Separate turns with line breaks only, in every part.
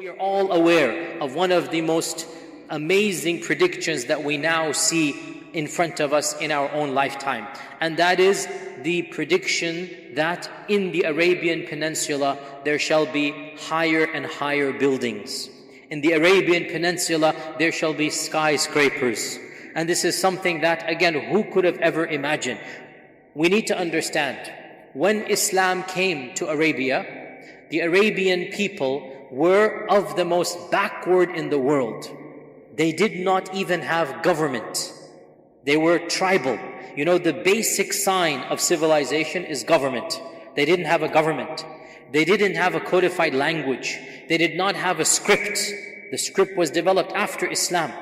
We are all aware of one of the most amazing predictions that we now see in front of us in our own lifetime. And that is the prediction that in the Arabian Peninsula there shall be higher and higher buildings. In the Arabian Peninsula there shall be skyscrapers. And this is something that, again, who could have ever imagined? We need to understand, when Islam came to Arabia, the Arabian people were of the most backward in the world. They did not even have government. They were tribal. You know, the basic sign of civilization is government. They didn't have a government. They didn't have a codified language. They did not have a script. The script was developed after Islam.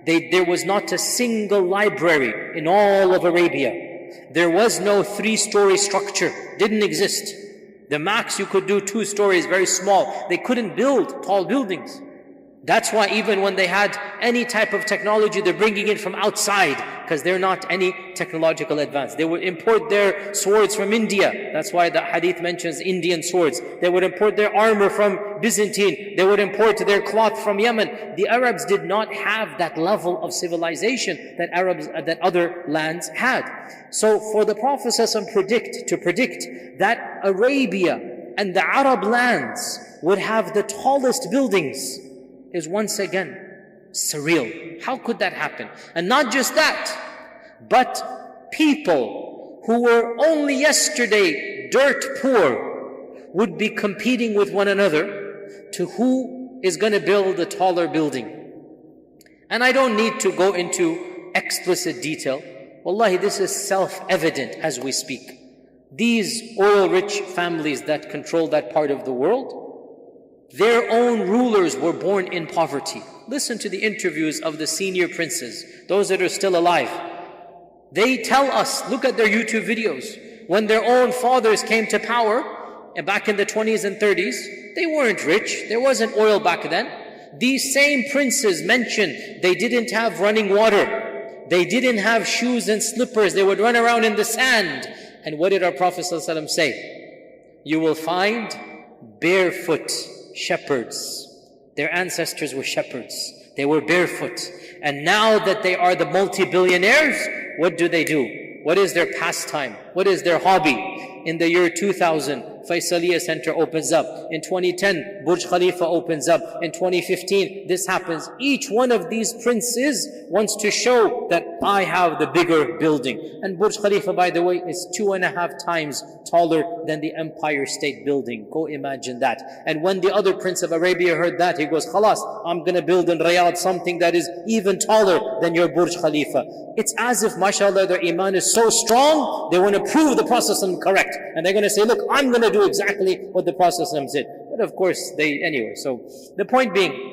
There was not a single library in all of Arabia. There was no 3-story structure. Didn't exist. The max you could do 2 stories, very small. They couldn't build tall buildings. That's why even when they had any type of technology, they're bringing it from outside, because they're not any technological advance. They would import their swords from India. That's why the Hadith mentions Indian swords. They would import their armor from Byzantine. They would import their cloth from Yemen. The Arabs did not have that level of civilization that other lands had. So for the Prophet to predict that Arabia and the Arab lands would have the tallest buildings is once again surreal. How could that happen? And not just that, but people who were only yesterday dirt poor would be competing with one another to who is going to build a taller building. And I don't need to go into explicit detail. Wallahi, this is self-evident as we speak. These oil-rich families that control that part of the world, their own rulers were born in poverty. Listen to the interviews of the senior princes, those that are still alive. They tell us, look at their YouTube videos, when their own fathers came to power, back in the 20s and 30s, they weren't rich, there wasn't oil back then. These same princes mentioned they didn't have running water, they didn't have shoes and slippers, they would run around in the sand. And what did our Prophet ﷺ say? You will find barefoot shepherds. Their ancestors were shepherds. They were barefoot. And now that they are the multi-billionaires, what do? What is their pastime? What is their hobby? In the year 2000, Faisaliya Center opens up. In 2010, Burj Khalifa opens up. In 2015, this happens. Each one of these princes wants to show that I have the bigger building. And Burj Khalifa, by the way, is 2.5 times taller than the Empire State Building. Go imagine that. And when the other prince of Arabia heard that, he goes, Khalas, I'm going to build in Riyadh something that is even taller than your Burj Khalifa. It's as if, mashallah, their iman is so strong, they want to prove the Prophet correct. And they're going to say, look, I'm going to do exactly what the Prophet said. But of course, anyway. So the point being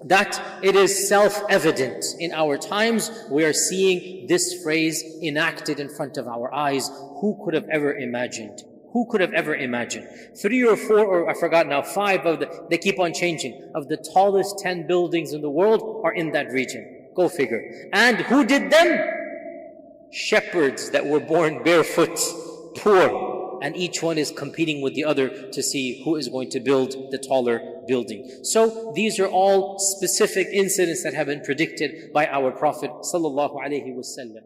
that it is self-evident in our times. We are seeing this phrase enacted in front of our eyes. Who could have ever imagined? Who could have ever imagined? 3 or 4, or I forgot now, 5 they keep on changing, of the tallest 10 buildings in the world are in that region. Go figure. And who did them? Shepherds that were born barefoot, poor. And each one is competing with the other to see who is going to build the taller building. So these are all specific incidents that have been predicted by our Prophet sallallahu alaihi wasallam.